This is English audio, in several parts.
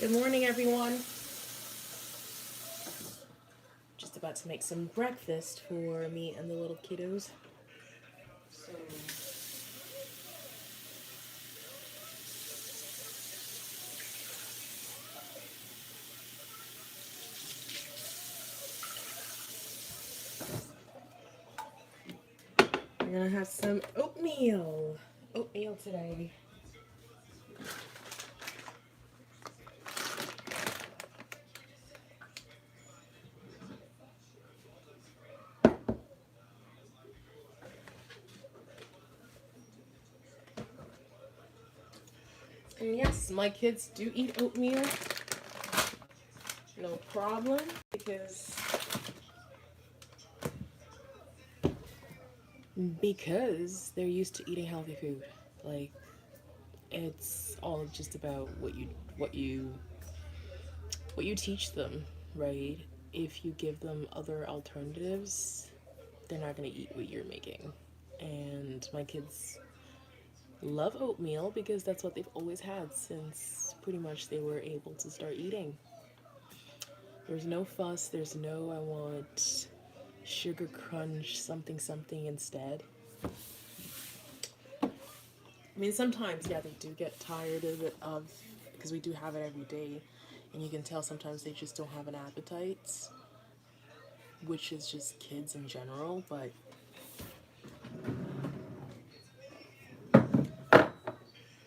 Good morning, everyone. Just about to make some breakfast for me and the little kiddos. So, we're gonna have some oatmeal. Oatmeal today. And yes, my kids do eat oatmeal. No problem, because they're used to eating healthy food. Like, it's all just about what you teach them, right? If you give them other alternatives, they're not going to eat what you're making. And my kids love oatmeal because that's what they've always had since pretty much they were able to start eating. There's no fuss, there's no I want sugar crunch something something instead. I mean, sometimes, yeah, they do get tired of because we do have it every day, and you can tell sometimes they just don't have an appetite, which is just kids in general, but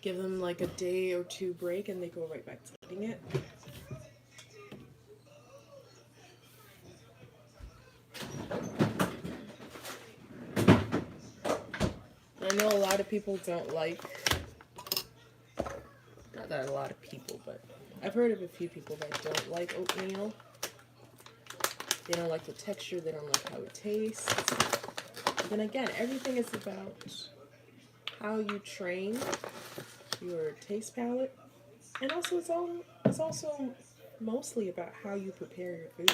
give them like a day or two break and they go right back to eating it. I know a lot of people don't like, not that a lot of people, but I've heard of a few people that don't like oatmeal. They don't like the texture, they don't like how it tastes. But then again, everything is about how you train your taste palate. And also it's also mostly about how you prepare your food.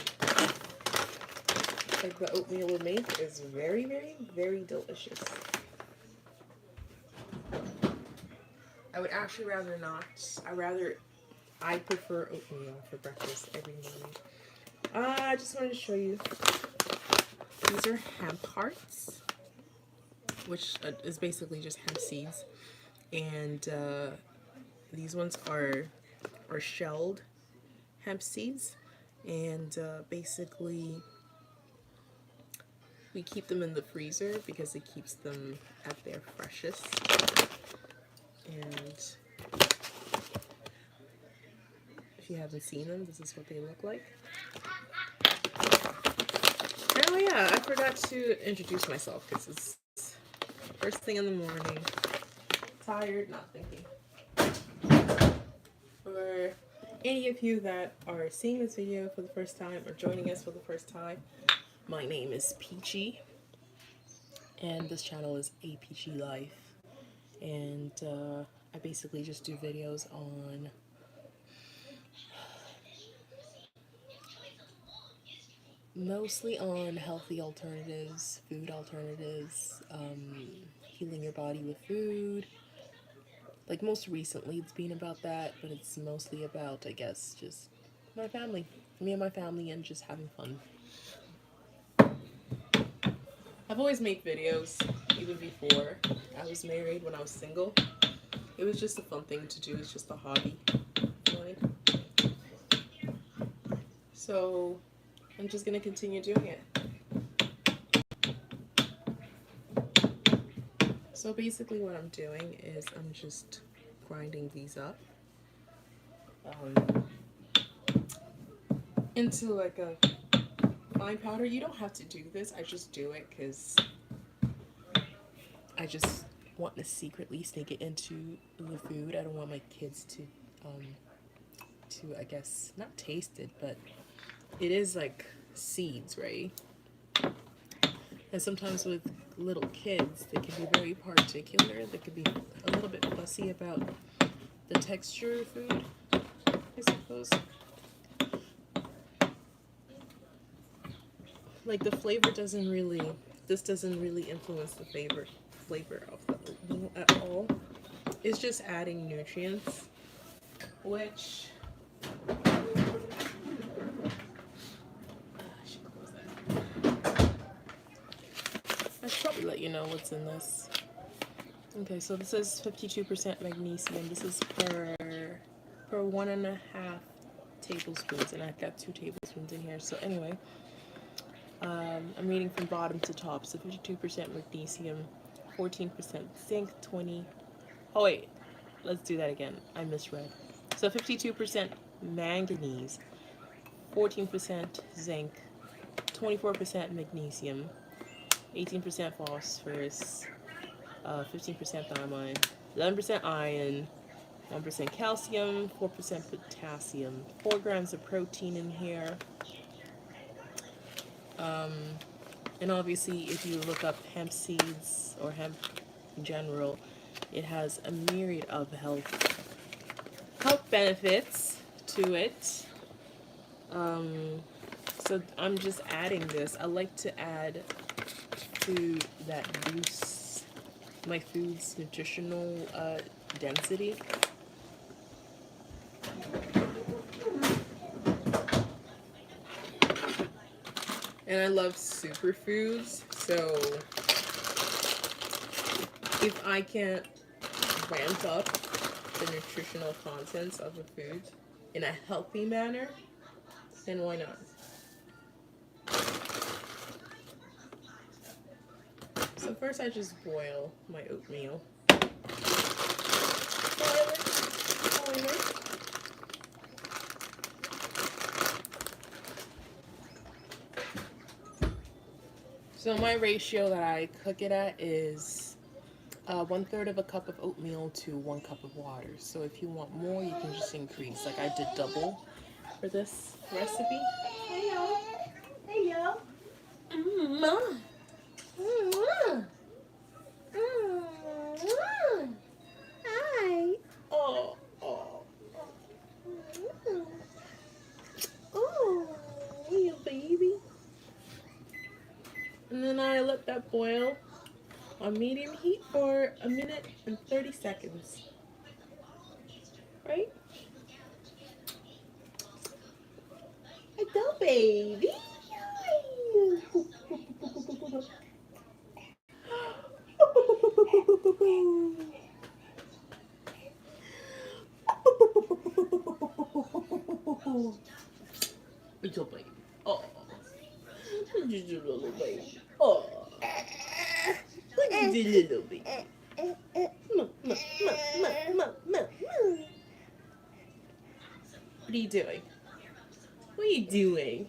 Like the oatmeal we make is very, very, very delicious. I would actually rather not. I prefer oatmeal for breakfast every morning. I just wanted to show you. These are hemp hearts, which is basically just hemp seeds. And these ones are shelled hemp seeds. And basically, we keep them in the freezer because it keeps them at their freshest. And if you haven't seen them, this is what they look like. Oh yeah, I forgot to introduce myself because it's first thing in the morning. Tired, not thinking. For any of you that are seeing this video for the first time or joining us for the first time, my name is Peachy, and this channel is A Peachy Life. And I basically just do videos on mostly on healthy alternatives, food alternatives, healing your body with food. Like most recently, it's been about that, but it's mostly about, I guess, just my family, me and my family, and just having fun. I've always made videos, even before I was married, when I was single. It was just a fun thing to do. It's just a hobby of mine. So I'm just gonna continue doing it. So basically what I'm doing is I'm just grinding these up into like a fine powder. You don't have to do this. I just do it because I just want to secretly sneak it into the food. I don't want my kids to I guess, not taste it, but it is like seeds, right? And sometimes with little kids, they can be very particular. They can be a little bit fussy about the texture of food, I suppose. Like the flavor doesn't really, this doesn't really influence the flavor of the oatmeal at all. It's just adding nutrients, which I should probably let you know what's in this. Okay, so this is 52% magnesium. This is per 1.5 tablespoons, and I've got 2 tablespoons in here. So anyway, I'm reading from bottom to top. So 52% magnesium, 14% zinc, 20. Oh wait, let's do that again. I misread. So 52% manganese, 14% zinc, 24% magnesium, 18% phosphorus, 15% thiamine, 11% iron, 1% calcium, 4% potassium, 4 grams of protein in here. And obviously, if you look up hemp seeds or hemp in general, it has a myriad of health benefits to it. So I'm just adding this. I like to add food that boosts my food's nutritional density. And I love superfoods, so if I can't ramp up the nutritional contents of a food in a healthy manner, then why not? So first I just boil my oatmeal. Boil it. So my ratio that I cook it at is 1/3 of a cup of oatmeal to 1 cup of water. So if you want more, you can just increase. Like I did double for this recipe. Hello. Hello. Hi. Oh. Oh, you baby. And then I let that boil on medium heat for 1 minute and 30 seconds. Right? Hello, baby. Little baby. Oh. Just a little baby. Oh. Look at the little baby. What are you doing? What are you doing?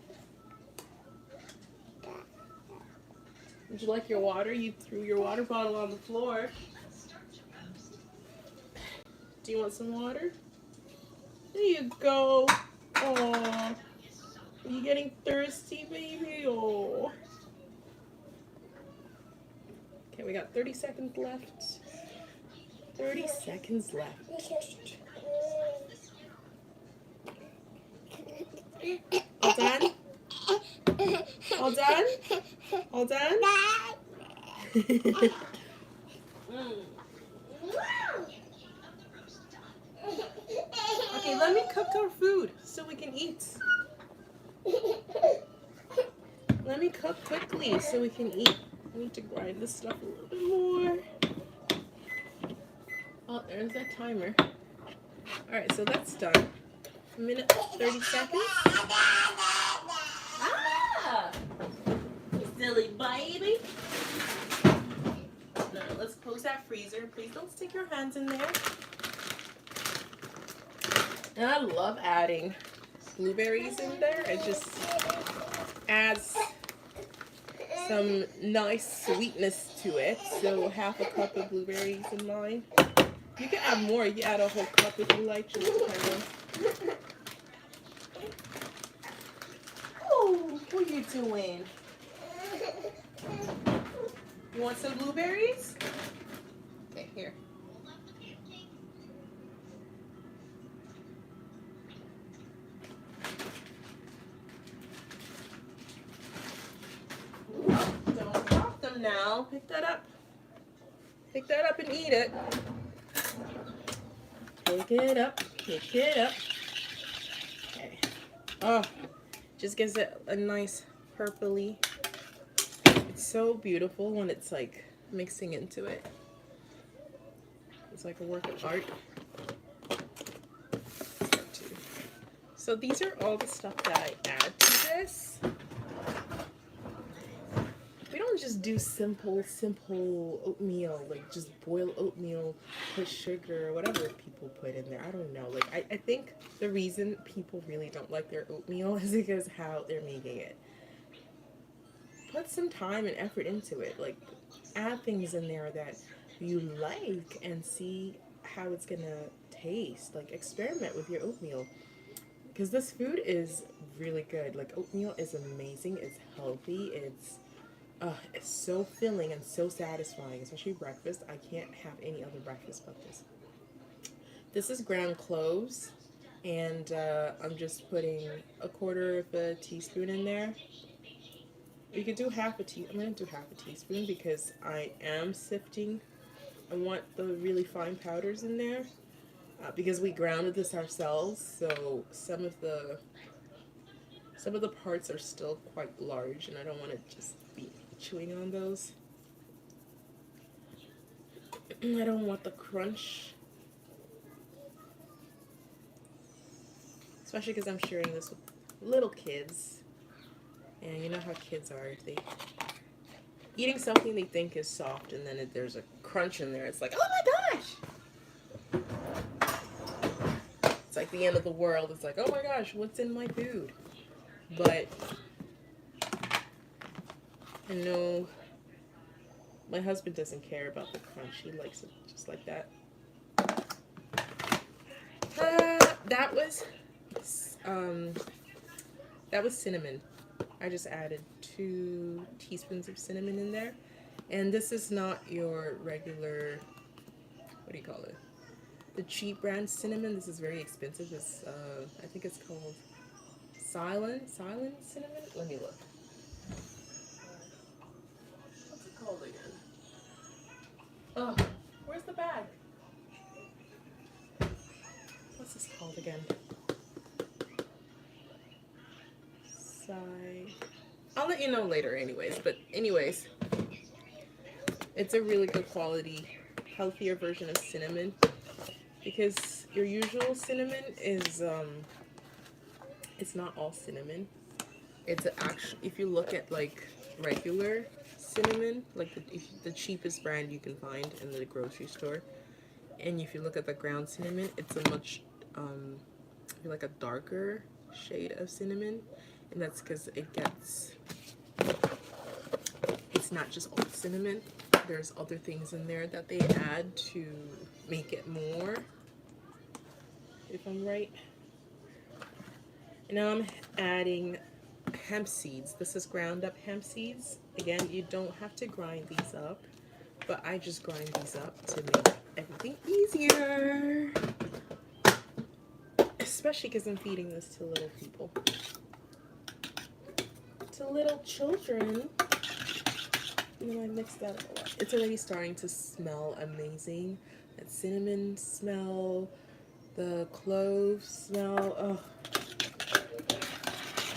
Would you like your water? You threw your water bottle on the floor. Do you want some water? There you go. Oh, are you getting thirsty, baby? Oh. Okay, we got 30 seconds left. 30 seconds left. All done? All done? All done? Okay, let me cook our food so we can eat. Let me cook quickly so we can eat. I need to grind this stuff a little bit more. Oh, there's that timer. Alright, so that's done. 1 minute, 30 seconds. Ah! You silly baby. No, let's close that freezer. Please don't stick your hands in there. And I love adding blueberries in there. It just adds some nice sweetness to it. So 1/2 cup of blueberries in mine. You can add more. You can add a whole cup if you like. Just depending. Oh, what are you doing? You want some blueberries? Okay, here. Don't drop them now. Pick that up. Pick that up and eat it. Pick it up. Pick it up. Oh, just gives it a nice purpley. It's so beautiful when it's like mixing into it. It's like a work of art. So these are all the stuff that I add to this. We don't just do simple oatmeal, like just boil oatmeal, put sugar or whatever people put in there. I don't know. Like I think the reason people really don't like their oatmeal is because how they're making it. Put some time and effort into it. Like add things in there that you like and see how it's gonna taste. Like experiment with your oatmeal. Because this food is really good. Like oatmeal is amazing. It's healthy. It's so filling and so satisfying, especially breakfast. I can't have any other breakfast but this. This is ground cloves, and I'm just putting a quarter of a teaspoon in there. You could do half a tea. I'm gonna do half a teaspoon because I am sifting. I want the really fine powders in there because we grounded this ourselves, so some of the parts are still quite large, and I don't want to just be chewing on those. I don't want the crunch, especially because I'm sharing this with little kids, and you know how kids are. If they eating something they think is soft, and then there's a crunch in there, it's like, oh my gosh! It's like the end of the world. It's like, oh my gosh, what's in my food? But I know my husband doesn't care about the crunch. He likes it just like that. That was um, that was cinnamon. I just added 2 teaspoons of cinnamon in there, and this is not your regular. What do you call it? The cheap brand cinnamon. This is very expensive. It's I think it's called Silent cinnamon. Let me look. What's it called again? Oh, where's the bag? What's this called again? I'll let you know later anyways. But anyways, it's a really good quality, healthier version of cinnamon. Because your usual cinnamon is, it's not all cinnamon. It's actually, if you look at like regular cinnamon, like the cheapest brand you can find in the grocery store, and if you look at the ground cinnamon, it's a much, like a darker shade of cinnamon, and that's because it's not just all cinnamon. There's other things in there that they add to make it more, if I'm right. And now I'm adding hemp seeds. This is ground up hemp seeds. Again, you don't have to grind these up, but I just grind these up to make everything easier. Especially because I'm feeding this to little people. To little children. And then I mix that up a lot. It's already starting to smell amazing. That cinnamon smell, the clove smell. Oh.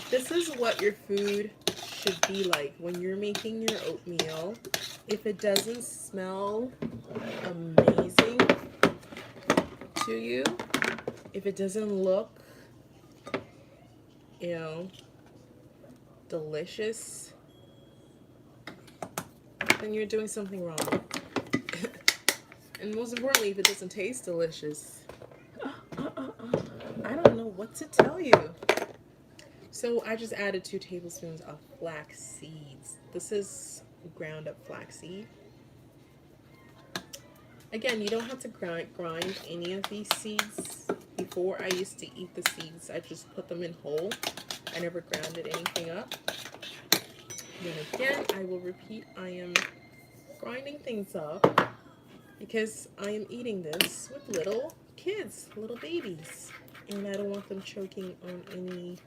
This is what your food should be like when you're making your oatmeal. If it doesn't smell amazing to you, if it doesn't look, delicious, then you're doing something wrong. And most importantly, if it doesn't taste delicious, I don't know what to tell you. So I just added 2 tablespoons of flax seeds. This is ground up flaxseed. Again, you don't have to grind any of these seeds. Before, I used to eat the seeds. I just put them in whole. I never grounded anything up. Then again, I will repeat, I am grinding things up because I am eating this with little kids, little babies. And I don't want them choking on any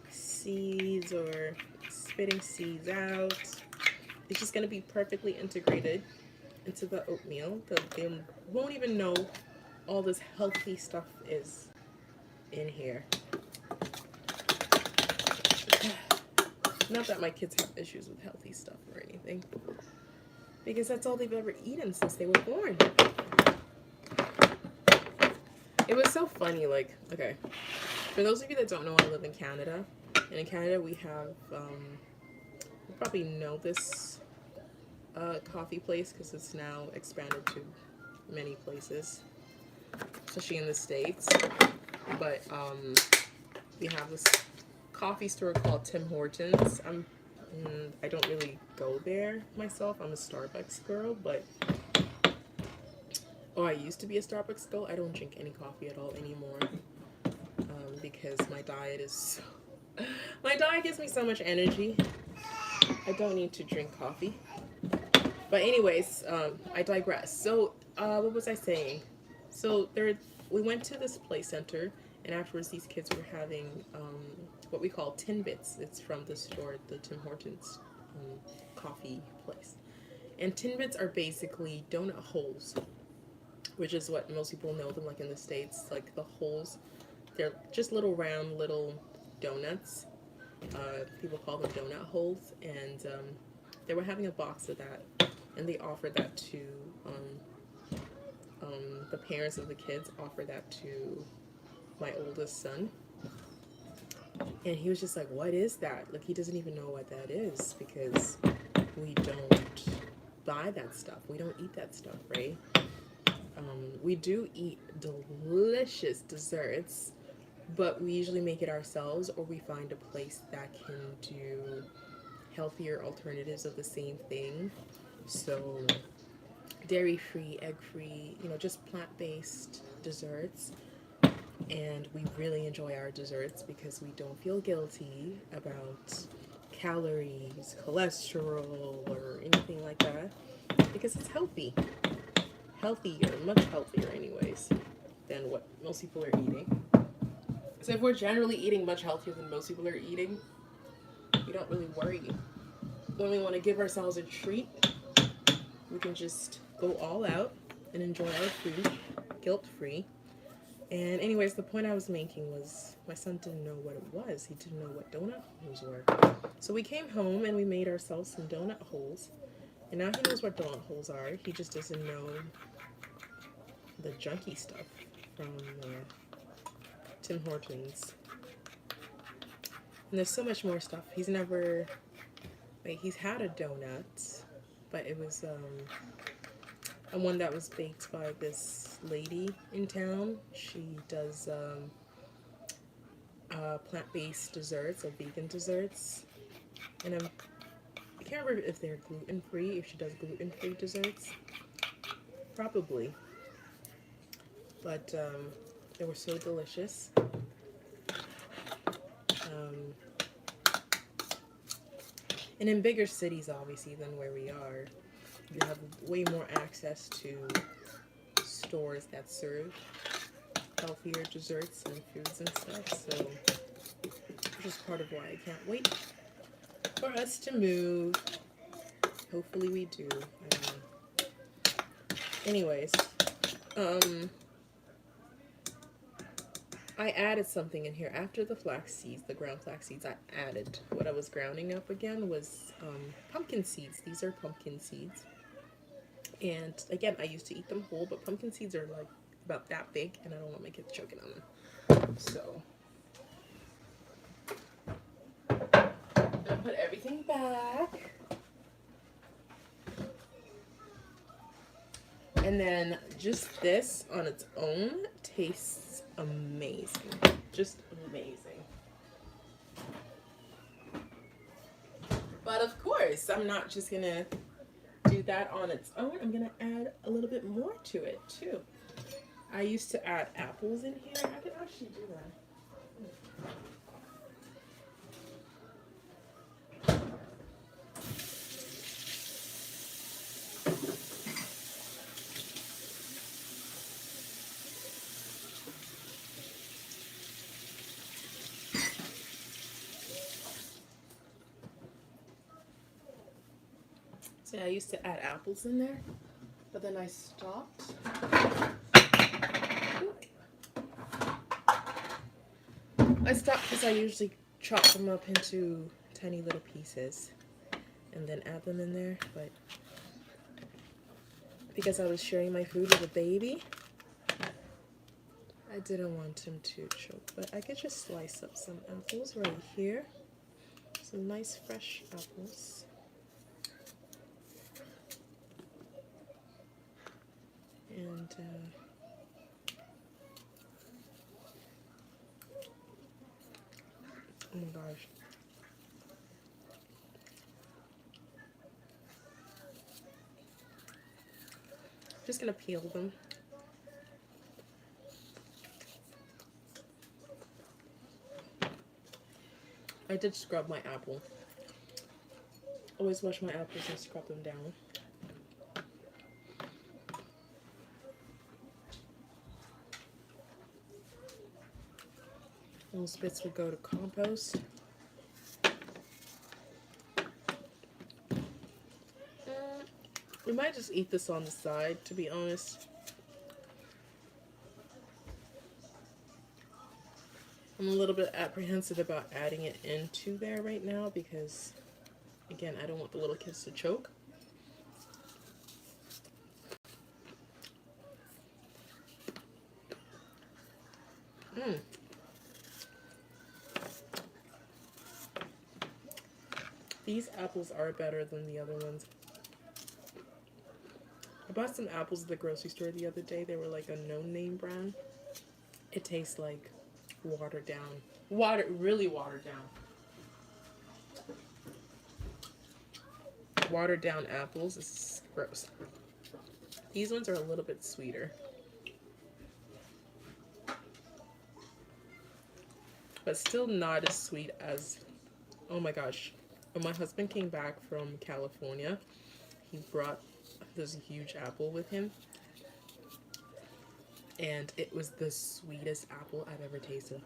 seeds or spitting seeds out. It's just going to be perfectly integrated into the oatmeal. They won't even know all this healthy stuff is in here. Not that my kids have issues with healthy stuff or anything, because that's all they've ever eaten since they were born. It was so funny, like, okay, for those of you that don't know, I live in Canada, and in Canada we have, you probably know this coffee place because it's now expanded to many places, especially in the States, but we have this coffee store called Tim Hortons. I don't really go there myself. I'm a Starbucks girl, but I used to be a Starbucks girl. I don't drink any coffee at all anymore because my diet is my diet gives me so much energy. I don't need to drink coffee. But anyways, I digress. So what was I saying? So we went to this play center, and afterwards these kids were having what we call Tinbits. It's from the store, the Tim Hortons coffee place. And Tinbits are basically donut holes, which is what most people know them like in the States. Like the holes, they're just little round little donuts. People call them donut holes, and they were having a box of that, and they offered that to the parents of the kids offered that to my oldest son, and he was just like, what is that? Like, he doesn't even know what that is because we don't buy that stuff. We don't eat that stuff, right? We do eat delicious desserts, but we usually make it ourselves, or we find a place that can do healthier alternatives of the same thing. So dairy-free, egg-free, just plant-based desserts. And we really enjoy our desserts because we don't feel guilty about calories, cholesterol, or anything like that, because it's healthy. Healthier, much healthier anyways, than what most people are eating. So if we're generally eating much healthier than most people are eating, we don't really worry. When we want to give ourselves a treat, we can just go all out and enjoy our food, guilt-free. And anyways, the point I was making was my son didn't know what it was. He didn't know what donut holes were. So we came home and we made ourselves some donut holes. And now he knows what donut holes are. He just doesn't know the junky stuff from Tim Hortons. And there's so much more stuff. He's never, he's had a donut, but it was one that was baked by this lady in town. She does plant-based desserts, or vegan desserts. And I can't remember if they're gluten-free, if she does gluten-free desserts. Probably. But they were so delicious. And in bigger cities, obviously, than where we are, you have way more access to stores that serve healthier desserts and foods and stuff. So, which is part of why I can't wait for us to move. Hopefully we do. Anyways, I added something in here after the flax seeds, the ground flax seeds. I added what I was grounding up again was pumpkin seeds. These are pumpkin seeds, and again, I used to eat them whole, but pumpkin seeds are like about that big, and I don't want my kids choking on them. So I'm gonna put everything back, and then just this on its own tastes amazing. Just amazing. But of course, I'm not just gonna do that on its own. I'm gonna add a little bit more to it too. I used to add apples in here. I could actually do that. See, I used to add apples in there, but then I stopped. I stopped because I usually chop them up into tiny little pieces and then add them in there, but because I was sharing my food with a baby, I didn't want him to choke. But I could just slice up some apples right here. Some nice fresh apples. And oh my gosh. Just gonna peel them. I did scrub my apple. Always wash my apples and scrub them down. Those bits would go to compost. We might just eat this on the side, to be honest. I'm a little bit apprehensive about adding it into there right now because, again, I don't want the little kids to choke. These apples are better than the other ones. I bought some apples at the grocery store the other day. They were like a no-name brand. It tastes like watered down. Really watered down. Watered down apples is gross. These ones are a little bit sweeter. But still not as sweet as, oh my gosh. When my husband came back from California, he brought this huge apple with him. And it was the sweetest apple I've ever tasted.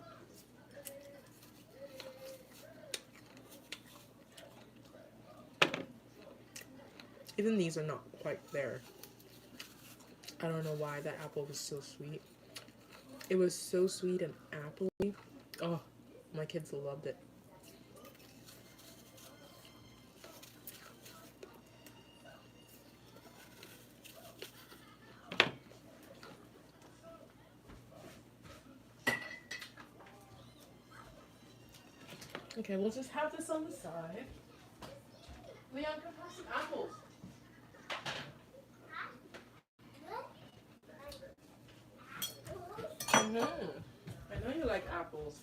Even these are not quite there. I don't know why that apple was so sweet. It was so sweet and appley. Oh, my kids loved it. Okay, we'll just have this on the side. Leon, come have some apples. I know you like apples.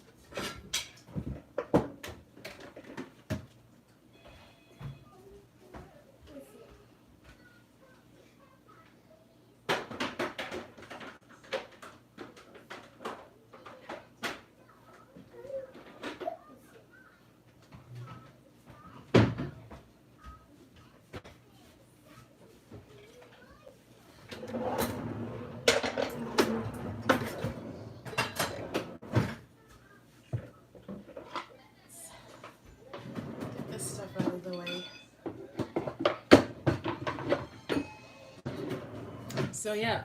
So yeah,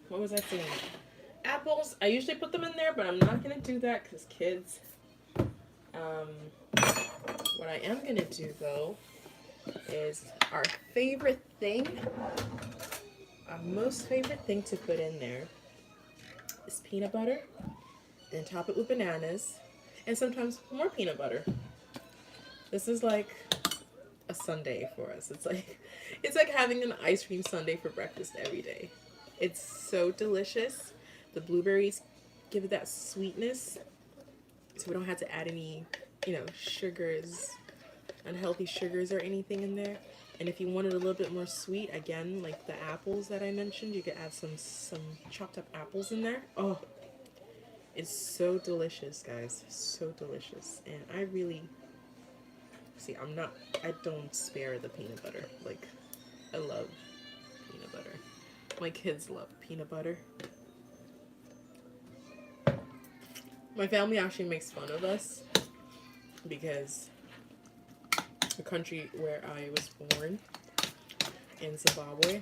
what was I saying? Apples, I usually put them in there, but I'm not gonna do that because kids. What I am gonna do though is our favorite thing, our most favorite thing to put in there is peanut butter, then top it with bananas, and sometimes more peanut butter. This is like a sundae for us. It's like having an ice cream sundae for breakfast every day. It's so delicious. The blueberries give it that sweetness, so we don't have to add any, sugars, unhealthy sugars or anything in there. And if you wanted a little bit more sweet, again, like the apples that I mentioned, you could add some chopped up apples in there. Oh, it's so delicious, guys. So delicious. And I really, see, I don't spare the peanut butter. Like, I love peanut butter. My kids love peanut butter. My family actually makes fun of us because the country where I was born, in Zimbabwe,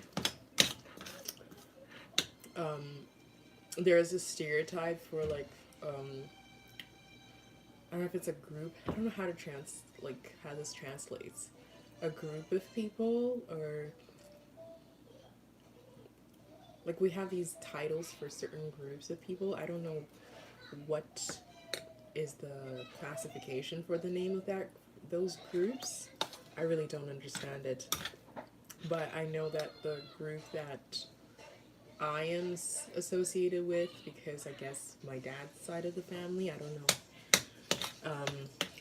there is a stereotype for I don't know if it's a group. I don't know how to how this translates. A group of people, or like we have these titles for certain groups of people. I don't know what is the classification for the name of those groups. I really don't understand it. But I know that the group that I am associated with, because I guess my dad's side of the family, I don't know.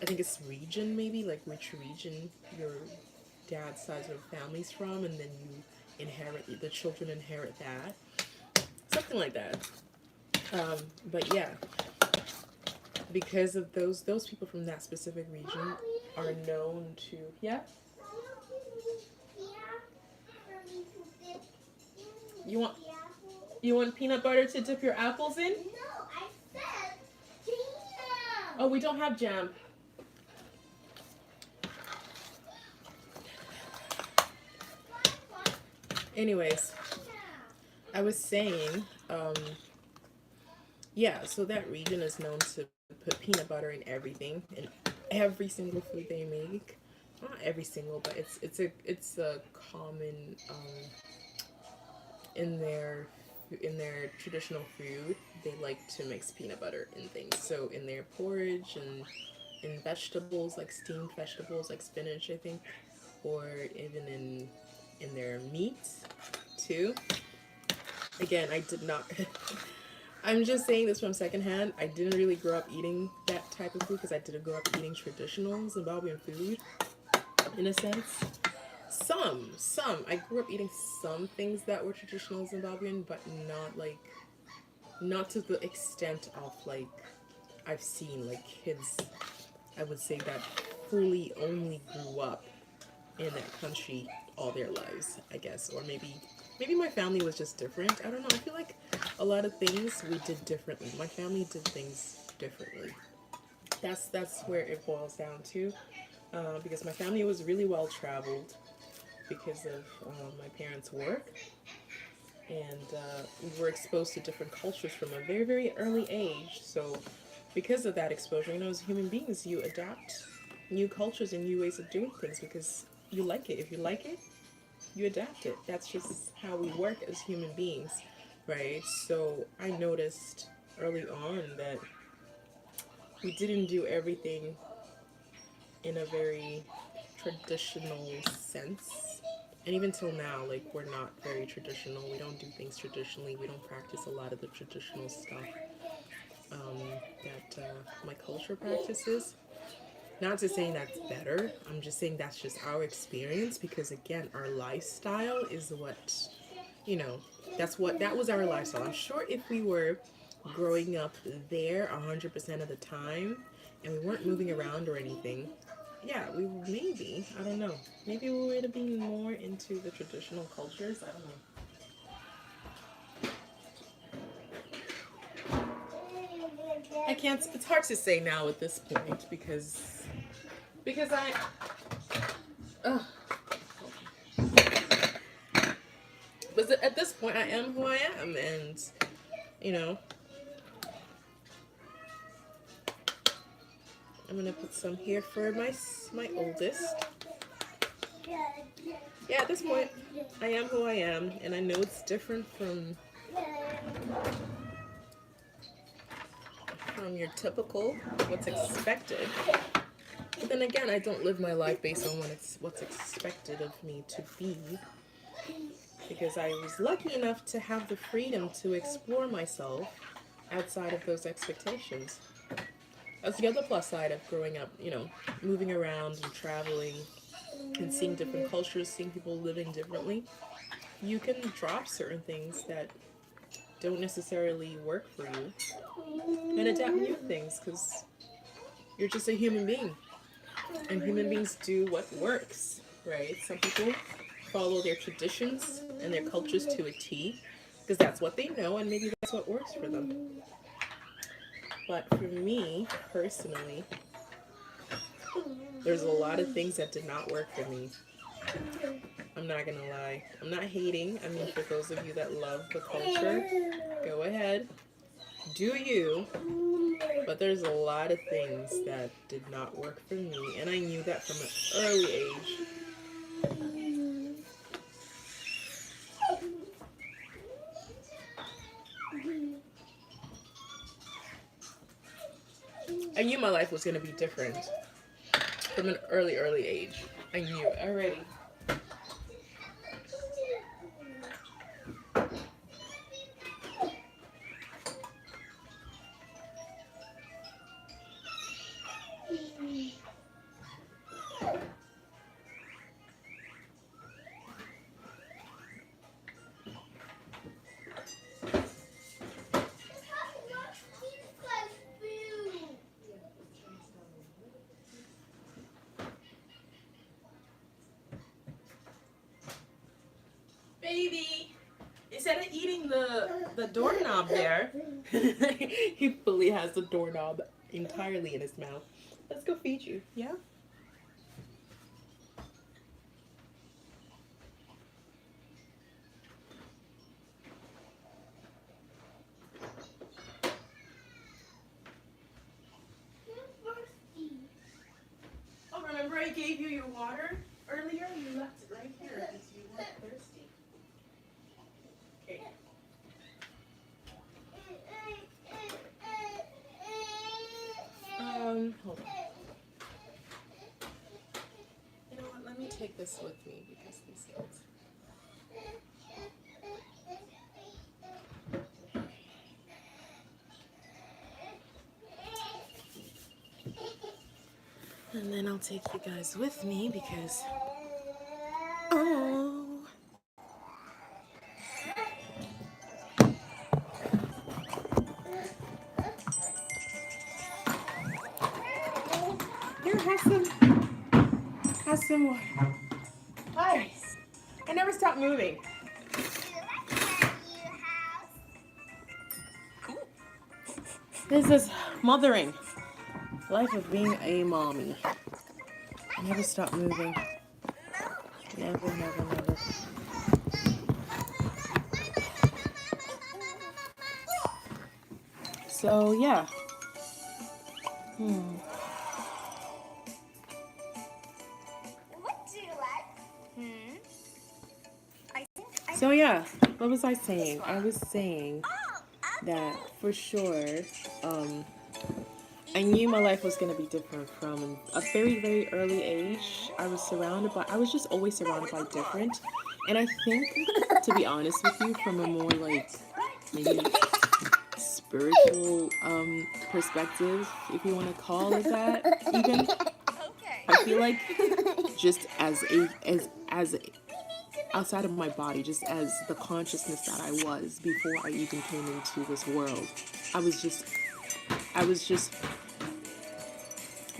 I think it's region, maybe, like which region your dad's side of the family's from, and then the children inherit that. Something like that. But yeah, because of those people from that specific region are known to, yeah. You want you want peanut butter to dip your apples in? No, I said jam. Oh, we don't have jam. Anyways, I was saying, yeah, so that region is known to put peanut butter in everything, in every single food they make. Not every single, but it's a common in their traditional food. They like to mix peanut butter in things. So in their porridge and in vegetables, like steamed vegetables like spinach, I think, or even in their meat too. Again, I did not. I'm just saying this from secondhand. I didn't really grow up eating that type of food because I didn't grow up eating traditional Zimbabwean food, in a sense. Some. I grew up eating some things that were traditional Zimbabwean, but not to the extent of like I've seen like kids. I would say that fully only grew up in that country all their lives, I guess, or maybe my family was just different. I don't know. I feel like a lot of things we did differently. My family did things differently. That's where it boils down to, because my family was really well traveled because of my parents' work, and we were exposed to different cultures from a very, very early age. So because of that exposure, as human beings, you adapt new cultures and new ways of doing things because you like it. If you like it, you adapt it. That's just how we work as human beings, right? So I noticed early on that we didn't do everything in a very traditional sense. And even till now, like, we're not very traditional. We don't do things traditionally. We don't practice a lot of the traditional stuff that my culture practices. Not to say that's better. I'm just saying that's just our experience because, again, our lifestyle is what, that was our lifestyle. I'm sure if we were growing up there 100% of the time and we weren't moving around or anything, yeah, I don't know. Maybe we would have been more into the traditional cultures. I don't know. I can't. It's hard to say now at this point because I. But at this point, I am who I am, and I'm gonna put some here for my oldest. Yeah, at this point, I am who I am, and I know it's different from your typical what's expected. But then again, I don't live my life based on what's expected of me to be, because I was lucky enough to have the freedom to explore myself outside of those expectations. That's the other plus side of growing up, moving around and traveling and seeing different cultures, seeing people living differently. You can drop certain things that don't necessarily work for you and adapt new things because you're just a human being. And human beings do what works, right? Some people follow their traditions and their cultures to a T because that's what they know and maybe that's what works for them. But for me, personally, there's a lot of things that did not work for me. I'm not gonna lie. I'm not hating. I mean, for those of you that love the culture, go ahead. Do you. But there's a lot of things that did not work for me, and I knew that from an early age. I knew my life was going to be different from an early age. I knew it already. Baby, instead of eating the doorknob there, he fully has the doorknob entirely in his mouth. Let's go feed you, yeah? Oh, remember I gave you your water earlier? You left it right here because you weren't thirsty. Okay. Hold on. You know what? Let me take this with me because these kids. And then I'll take you guys with me because. Oh. Here, have some water. Hi. I never stop moving. This is mothering. Life of being a mommy. Never stop moving. Never, never, never. So, yeah. So, yeah. What was I saying? I was saying that for sure, I knew my life was going to be different from a very, very early age. I was just always surrounded by different. And I think, to be honest with you, from a more like, maybe spiritual perspective, if you want to call it that, even, I feel like just as outside of my body, just as the consciousness that I was before I even came into this world, I was just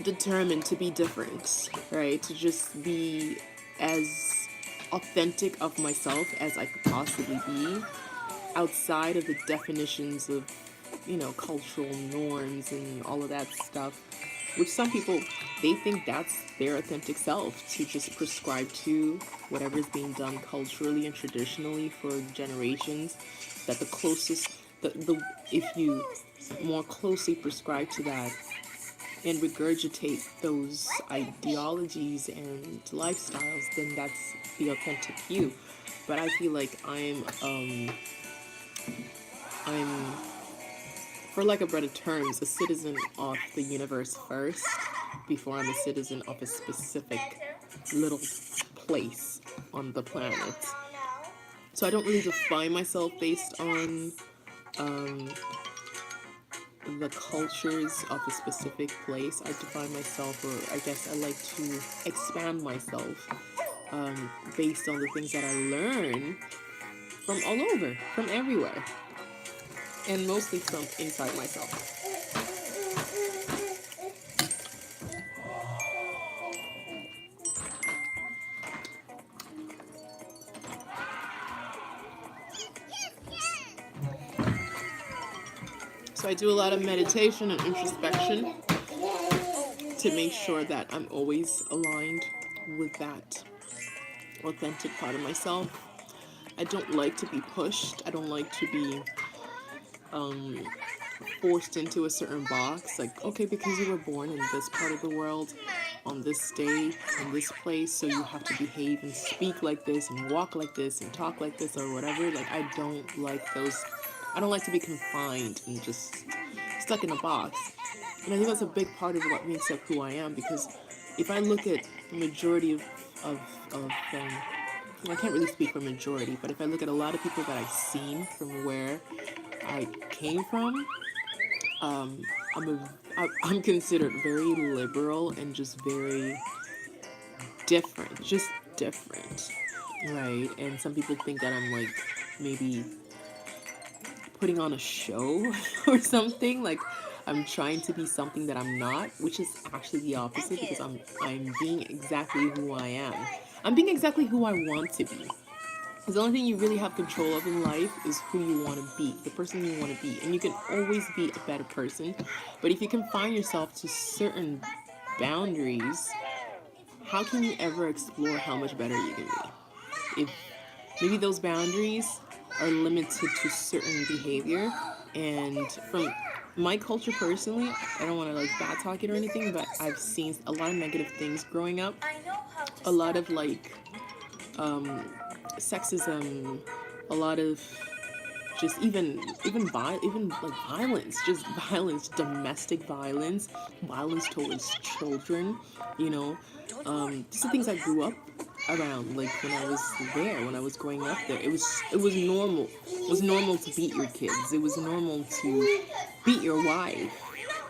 determined to be different, right? To just be as authentic of myself as I could possibly be, outside of the definitions of, cultural norms and all of that stuff, which some people, they think that's their authentic self, to just prescribe to whatever is being done culturally and traditionally for generations, that the closest, if you more closely prescribe to that and regurgitate those ideologies and lifestyles, then that's the authentic you. But I feel like I'm for lack of better terms, a citizen of the universe first, before I'm a citizen of a specific little place on the planet. So I don't really define myself based on the cultures of a specific place. I define myself, or I guess I like to expand myself based on the things that I learn from all over, from everywhere, and mostly from inside myself. So I do a lot of meditation and introspection to make sure that I'm always aligned with that authentic part of myself. I don't like to be pushed. I don't like to be forced into a certain box. Like, okay, because you were born in this part of the world, on this day, in this place, so you have to behave and speak like this and walk like this and talk like this or whatever. Like, I don't like those. I don't like to be confined and just stuck in a box. And I think that's a big part of what makes up who I am, because if I look at the majority of well, I can't really speak for majority, but if I look at a lot of people that I've seen from where I came from, um, I'm considered very liberal and just very different, just different, right? And some people think that I'm like maybe putting on a show or something, like I'm trying to be something that I'm not, which is actually the opposite, because I'm being exactly who I am. I'm being exactly who I want to be. Because the only thing you really have control of in life is who you want to be, the person you want to be. And you can always be a better person. But if you confine yourself to certain boundaries, how can you ever explore how much better you can be? If maybe those boundaries are limited to certain behavior, and from my culture personally, I don't want to like bad talk it or anything, but I've seen a lot of negative things growing up. A lot of like sexism, a lot of just even like violence, just violence, domestic violence, violence towards children, you know. These are things I grew up around, like when I was there, when I was growing up there. It was normal. It was normal to beat your kids. It was normal to beat your wife,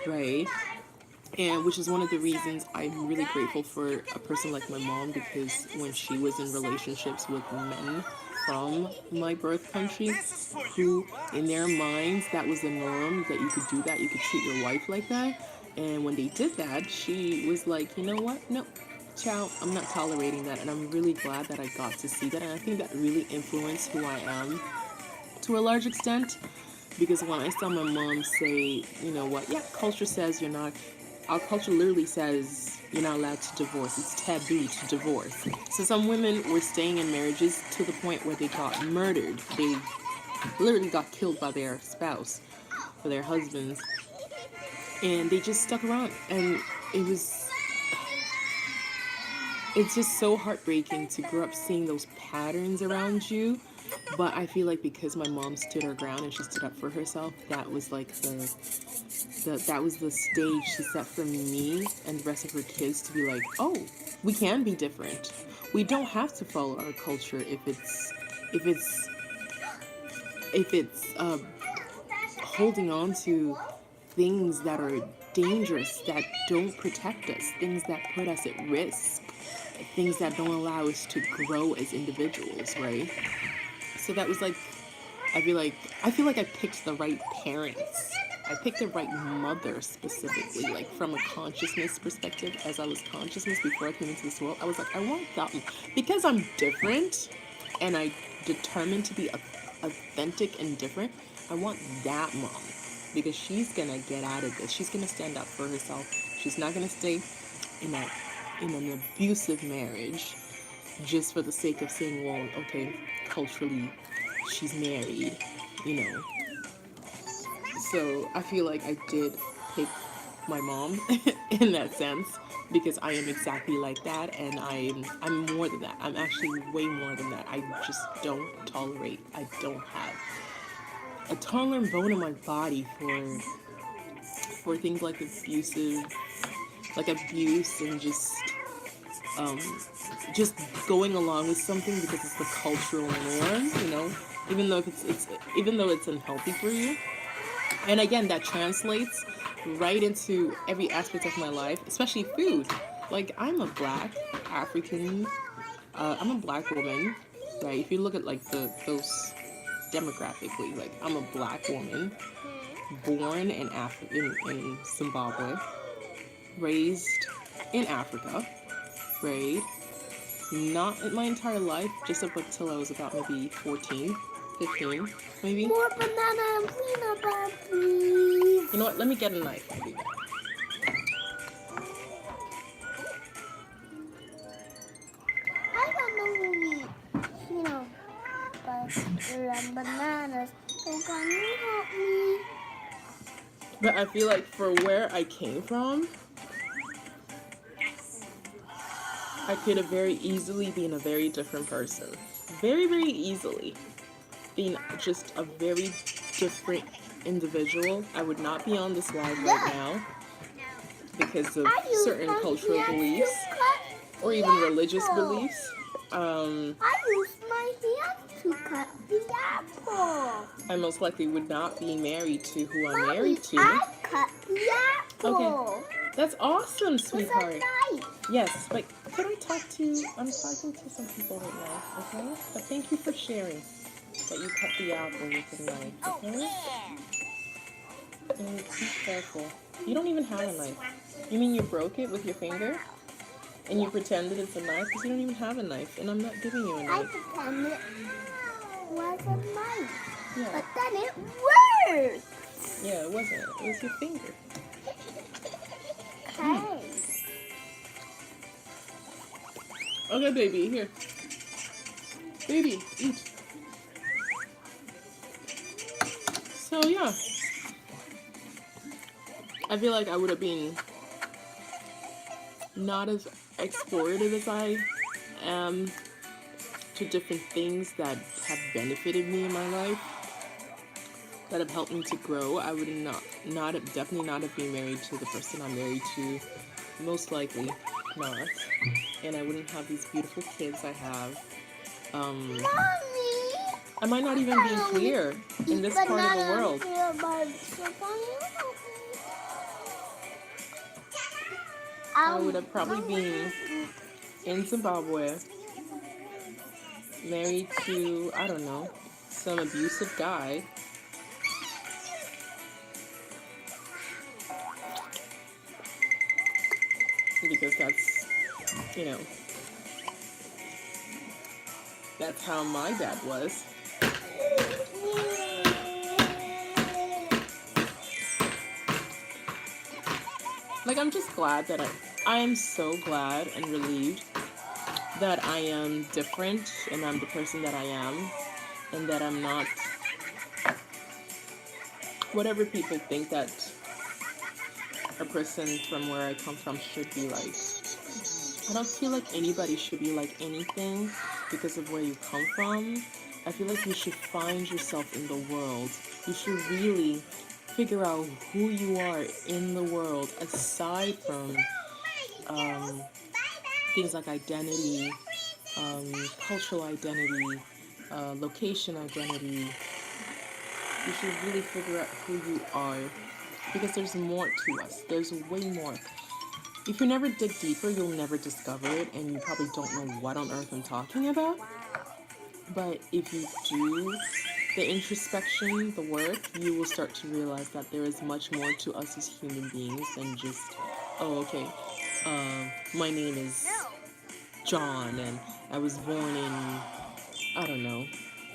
right? And which is one of the reasons I'm really grateful for a person like my mom, because when she was in relationships with men from my birth country, who in their minds that was the norm, that you could do that, you could treat your wife like that. And when they did that, she was like, you know what? No, child, I'm not tolerating that. And I'm really glad that I got to see that. And I think that really influenced who I am to a large extent, because when I saw my mom say, you know what, yeah, culture says you're not, our culture literally says you're not allowed to divorce. It's taboo to divorce. So some women were staying in marriages to the point where they got murdered. They literally got killed by their spouse, or their husbands, and they just stuck around. And it was, it's just so heartbreaking to grow up seeing those patterns around you. But I feel like because my mom stood her ground and she stood up for herself, that was like that was the stage she set for me and the rest of her kids to be like, oh, we can be different. We don't have to follow our culture if it's if it's holding on to things that are dangerous, that don't protect us, things that put us at risk, things that don't allow us to grow as individuals, right? So that was like, I feel like I picked the right parents. I picked the right mother specifically, like from a consciousness perspective. As I was consciousness before I came into this world, I was like, I want that one because I'm different, and I determined to be authentic and different. I want that mom because she's gonna get out of this. She's gonna stand up for herself. She's not gonna stay in a in an abusive marriage just for the sake of saying, well, okay, culturally, she's married, you know. So I feel like I did pick my mom in that sense, because I am exactly like that, and I'm more than that. I'm actually way more than that. I just don't tolerate. I don't have a tolerant bone in my body for things like abusive, like abuse, and um, just going along with something because it's the cultural norm, you know, even though if it's even though it's unhealthy for you. And again, that translates right into every aspect of my life, especially food. Like I'm a black African, I'm a black woman, right? If you look at like those demographically, like I'm a black woman born in Zimbabwe, raised in Africa, right? Not in my entire life, just up until I was about maybe 14, 15, maybe. More banana and peanut butter, please. You know what? Let me get a knife. I'll be back. I don't know who eat peanut butter and bananas. So can you help me? But I feel like for where I came from, I could have very easily been a very different person. Very, very easily. Being just a very different individual. I would not be on this live right now because of certain cultural beliefs or even religious beliefs. I used my hand to cut the apple. I most likely would not be married to who I'm Mommy, married to. I cut the apple. Okay. That's awesome, With a sweetheart. knife. Yes, but could I talk to, I'm talking to some people right now, okay? But thank you for sharing that you cut the apple with a knife, okay? And be careful. You don't even have a knife. You mean you broke it with your finger? And you pretended it's a knife because you don't even have a knife, and I'm not giving you a I knife. pretended it was a knife. Yeah, But then it worked. yeah, it wasn't. It was your finger. Okay. Okay, baby, here. Baby, eat. So, yeah. I feel like I would have been not as explorative as I am to different things that have benefited me in my life, that have helped me to grow. I would definitely not have been married to the person I'm married to. Most likely not. And I wouldn't have these beautiful kids I have. Mommy. I might not even be here in this part of the world. I would have probably been in Zimbabwe, married to, I don't know, some abusive guy. Because that's, you know, that's how my dad was. Like, I'm just glad that I am so glad and relieved that I am different and I'm the person that I am, and that I'm not whatever people think that a person from where I come from should be like. I don't feel like anybody should be like anything because of where you come from. I feel like you should find yourself in the world. You should really figure out who you are in the world aside from things like identity, cultural identity, location identity. You should really figure out who you are because there's more to us. There's way more. If you never dig deeper, you'll never discover it, and you probably don't know what on earth I'm talking about. But if you do the introspection, the work, you will start to realize that there is much more to us as human beings than just, oh, okay, my name is John, and I was born in, I don't know,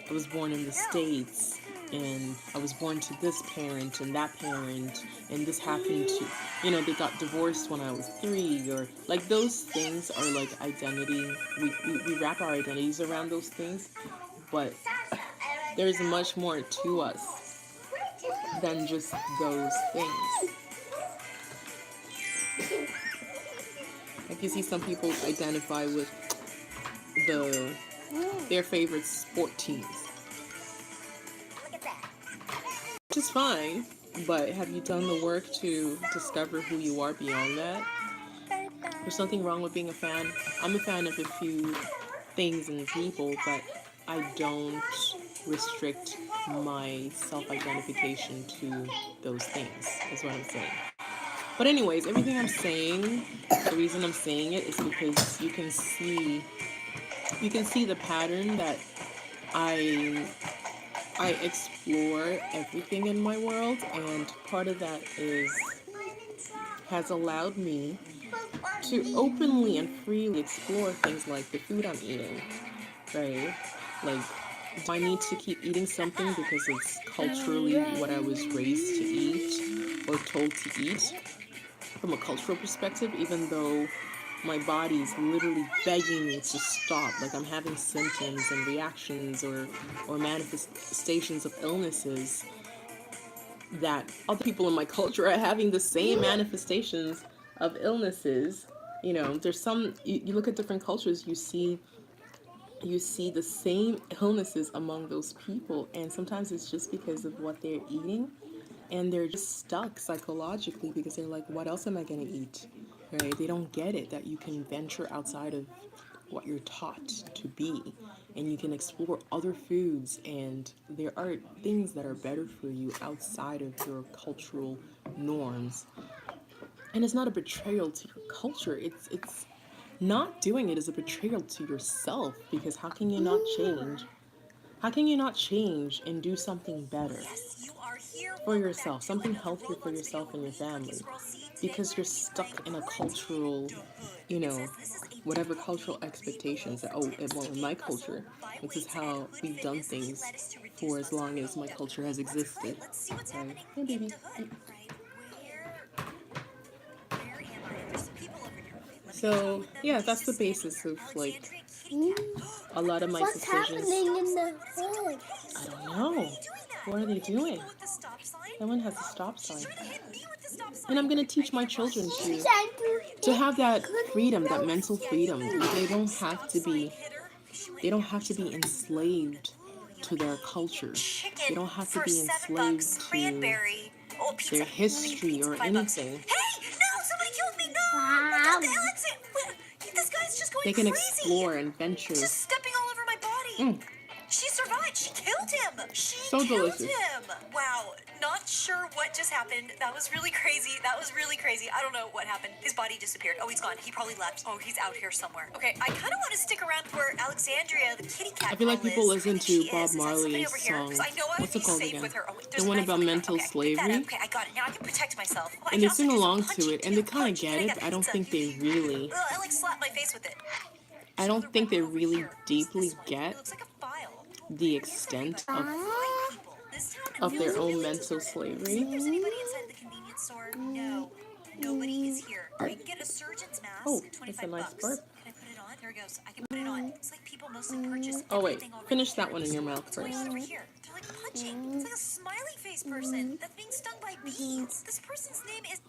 I was born in the States, and I was born to this parent and that parent, and this happened to, you know, they got divorced when I was 3, or like those things are like identity. We wrap our identities around those things, but there's much more to us than just those things. Like you see some people identify with their favorite sport teams. Which is fine, but have you done the work to discover who you are beyond that? There's nothing wrong with being a fan. I'm a fan of a few things and people, but I don't restrict my self-identification to those things, is what I'm saying. But anyways, everything I'm saying, the reason I'm saying it is because you can see the pattern that I explore everything in my world, and part of that has allowed me to openly and freely explore things like the food I'm eating, right? Like, do I need to keep eating something because it's culturally what I was raised to eat or told to eat from a cultural perspective, even though my body is literally begging me to stop? Like, I'm having symptoms and reactions or manifestations of illnesses that other people in my culture are having the same manifestations of illnesses. You know, there's some, you look at different cultures, you see the same illnesses among those people, and sometimes it's just because of what they're eating, and they're just stuck psychologically because they're like, what else am I going to eat? Right? They don't get it that you can venture outside of what you're taught to be, and you can explore other foods, and there are things that are better for you outside of your cultural norms. And it's not a betrayal to your culture. It's not doing it is a betrayal to yourself, because how can you not change? How can you not change and do something better for yourself, something healthier for yourself and your family? Because you're stuck in a cultural, you know, whatever cultural expectations that, oh, well, in my culture, this is how we've done things for as long as my culture has existed. Right? Hey, baby. So, yeah, that's the basis of, like, a lot of my What's decisions. happening in the hood? I don't know. What are they doing? That one has a stop sign. And I'm going to teach my children to have that freedom, that mental freedom. They don't have to be enslaved to their culture. They don't have to be enslaved to their history or anything. Wow. This guy's just going They can crazy. explore and venture. Just stepping all over my body. She survived. She killed him. She So killed delicious. him. Wow. Not sure what just happened. That was really crazy. I don't know what happened. His body disappeared. Oh, he's gone. He probably left. Oh, he's out here somewhere. Okay, I kind of want to stick around where Alexandria, the kitty cat. I feel like girl people is. listen I think to she Bob is. Is that somebody Marley's over here? 'Cause song. I know I would What's it be called safe again? with her. Oh, wait, The there's a one knife about over there. mental Okay, I can pick that up. slavery. Okay, I got it. Now I can protect myself. Oh, I And can they also sing do some along to punching, it, and too. they kind of Punching, get and it. I got I don't pizza. think they really, Ugh, I like slapped my face with it. I don't think they really This deeply one, get it looks like a file. the extent of their own mental slavery. There's anybody inside the convenience store? No. Nobody is here. I can get a surgeon's mask. Oh, 25 that's a nice bucks. burp. Can I put it on? There it goes. I can put it on. It's like people mostly purchase Oh, wait. everything already Finish here that at one the in your store. mouth What's going first. on over here? They're like punching. It's like a smiley face person that's being stung by bees. This person's name is...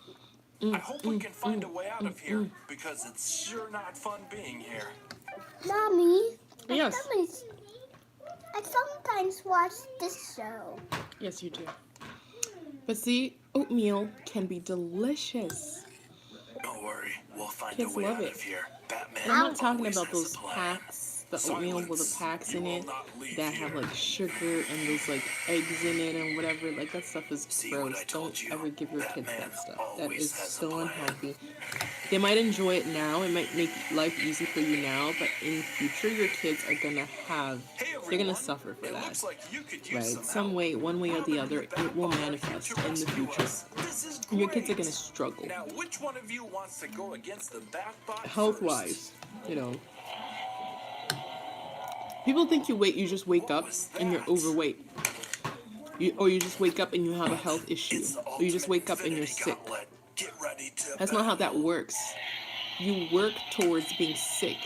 I hope we can find a way out of here, because it's sure not fun being here. Mommy, Yes. I sometimes watch this show. Yes, you do. But see, oatmeal can be delicious. Don't worry, we'll find Kids a way love out it. of here. Batman And I'm not talking always about has a those plan. packs, the oatmeal with the packs in it that have like sugar and those like eggs in it and whatever. Like that stuff is See what gross. I told Don't you? ever give your kids Batman that stuff. That always is has a so plan. unhealthy. They might enjoy it now. It might make life easy for you now, but in the future, your kids are gonna have. Hey, They're everyone. gonna suffer for It that. looks like you could use Right? some help. Way, one way or the other, Robin, it will Batman are manifest here to in the rescue future. us. This is Your kids are great. gonna struggle. Now, which one of you wants to go against the Batbot Health first? wise, you know. People think you just wake up and you're overweight. Or you just wake up and you have a health issue. It's the Or you just wake up and you're Infinity sick. Gauntlet. Get ready to That's not how that battle. works. You work towards being sick.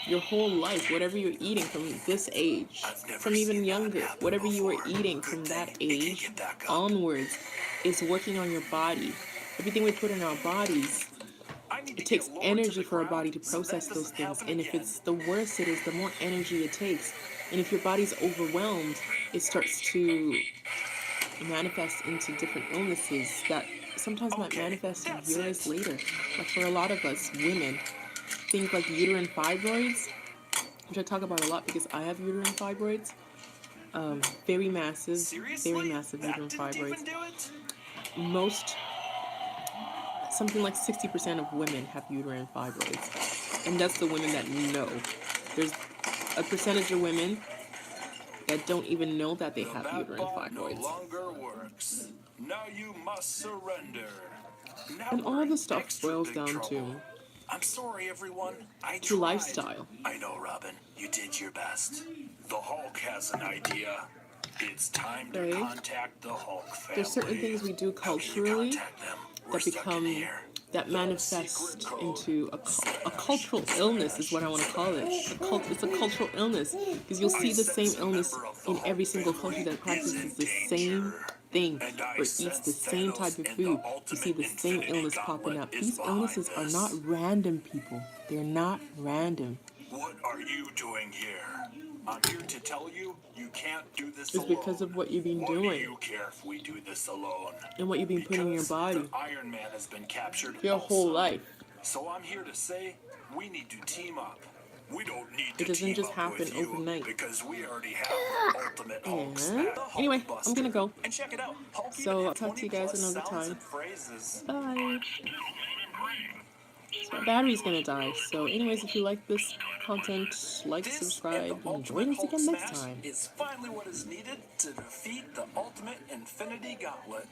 Your whole life, whatever you're eating from this age, I've never from even seen that younger, happen whatever you are before. eating Good from thing that it can age get back up. onwards is working on your body. Everything we put in our bodies, I need to it takes get lower to energy the for our ground body to so that process those doesn't things. happen And if again. it's the worse it is, the more energy it takes. And if your body's overwhelmed, it starts to manifest into different illnesses that sometimes might Okay, manifest that's years it. later. Like for a lot of us women, things like uterine fibroids, which I talk about a lot because I have uterine fibroids. Very massive Seriously? uterine That didn't fibroids. even do it? Something like 60% of women have uterine fibroids. And that's the women that know. There's a percentage of women that don't even know that they The have uterine Batbot no fibroids. longer works. Now you must surrender. Now And all we're the in stuff extra boils big down trouble. to I'm sorry, everyone. I to tried. lifestyle. I know, Robin. You did your best. The Hulk has an idea. It's time to Right. contact the Hulk family. There's certain things we do How can you culturally contact them? We're that stuck in become here. that manifest into a cultural illness is what I want to call it. It's a cultural illness because you'll see the same illness in every single culture that practices the same thing And I or eats the sense same Thanos type of and the food, you ultimate see the same Infinity illness popping Gauntlet up. is These behind illnesses are this. not random, people. They're not random. What are you doing here? I'm here to tell you, you can't do this It's alone. because of what you've been Why doing do you care if we do this alone? and what you've been putting in your Because body the Iron Man has been captured your whole also. life. So I'm here to say, we need to team up. We don't need It to doesn't team just up happen with you overnight. because we already have the ultimate Hulk And smash. The anyway, Hulkbuster. I'm gonna go. And check it out. Hulk So even I'll had talk to you guys 20+ another sounds time. and phrases. Bye. My battery's gonna die. So anyways, if you like this content, like, This subscribe, and the and join ultimate us Hulk again next smash time. is finally what is needed to defeat the ultimate Infinity Gauntlet.